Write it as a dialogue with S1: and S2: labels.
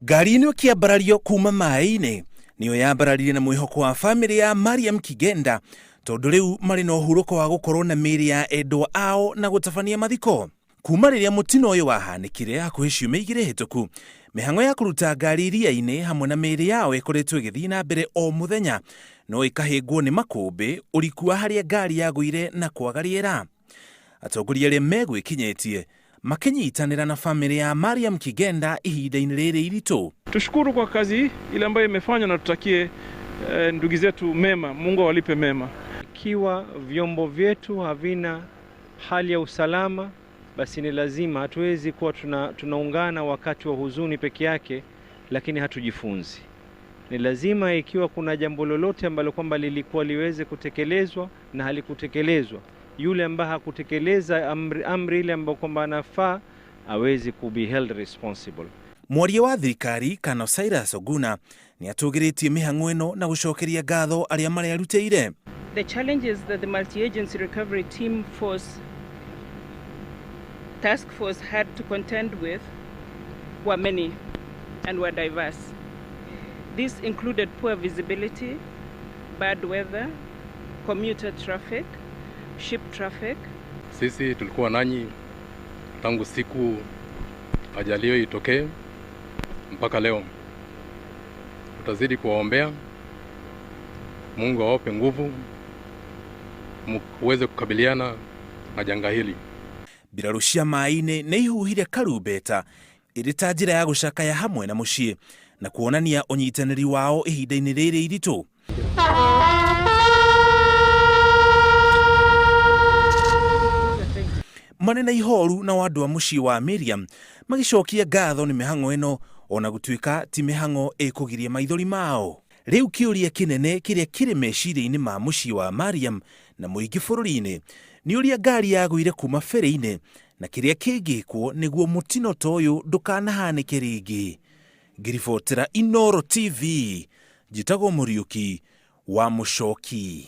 S1: Ngari ĩno kĩambarario kuma maĩ-inĩ nĩyo yambararie na mwĩhoko wa bamĩrĩ ya Mariam Kigenda, tondũ rĩu marĩ na ũhurũko wa gũkorwo na mĩĩrĩ ya endwa ao na gũtabania mathiko. Kuma rĩrĩa mũtino ũyũ wahanĩkire hakuhĩ ciumia 2 hĩtũku, mĩhang'o ya kũruta ngari iria-inĩ hamwe na mĩĩrĩ yao ĩkoretwo ĩgĩthiĩ na mbere o mũthenya, no ĩkahĩngwo nĩ makũmbĩ ũriku wa harĩa ngari yagũire na kwaga rĩera. Atongoria arĩa megwĩkinyĩtie makinyitanĩra na famĩlĩ ya Mariam Kigenda ihinda-inĩ rĩrĩ iritũ.
S2: Tushukuru kwa kazi ile ambayo imefanywa na tutakie ndugu zetu mema, Mungu awalipe mema.
S3: Ikiwa vyombo vyetu havina hali ya usalama, basi ni lazima, hatuwezi kuwa tunaungana wakati wa huzuni peke yake lakini hatujifunzi. Ni lazima ikiwa kuna jambo lolote ambalo kwamba lilikuwa liweze kutekelezwa na halikutekelezwa, yule ambaye hakutekeleza amri ile ambayo kwamba anafaa awezi be held responsible.
S1: Mwaria wa thirikari Kano Cyrus Oguna ni atũgĩrĩtie mĩhang'o ĩno na gũcokeria ngatho arĩa marĩarutĩire.
S4: The challenges that the multi-agency recovery team task force had to contend with were many and were diverse. This included poor visibility, bad weather, commuter traffic, ship traffic.
S5: Sisi tulikuwa nanyi tangu siku ajali hiyo itokee mpaka leo. Tutazidi kuwaombea Mungu awape nguvu muweze kukabiliana na janga hili.
S1: Mbirarũ cia maĩ-inĩ nĩ ihuhire karumbeta ĩrĩ ta njĩra ya gũcakaya hamwe na mũciĩ na kuonania ũnyitanĩri wao ihinda-inĩ rĩrĩ iritũ. Manene ihoru na andũ a mũciĩ wa Mariam magĩcokia ngatho nĩ mĩhang'o ĩno, ona gũtuĩka ti mĩhang'o ĩkũgiria maithori mao. Rĩu kĩũria kĩnene kĩrĩa kĩrĩ meciria-inĩ ma mũciĩ wa Mariam na mũingĩ bũrũri-inĩ nĩ ũrĩa ngari yagũire kuma ferĩ-inĩ na kĩrĩa kĩngĩkwo nĩguo mũtino ta ũyũ ndũkanahanĩke rĩngĩ. Ngĩribotera Inooro TV, njĩtagwo Mũriũki wa Mũchoki.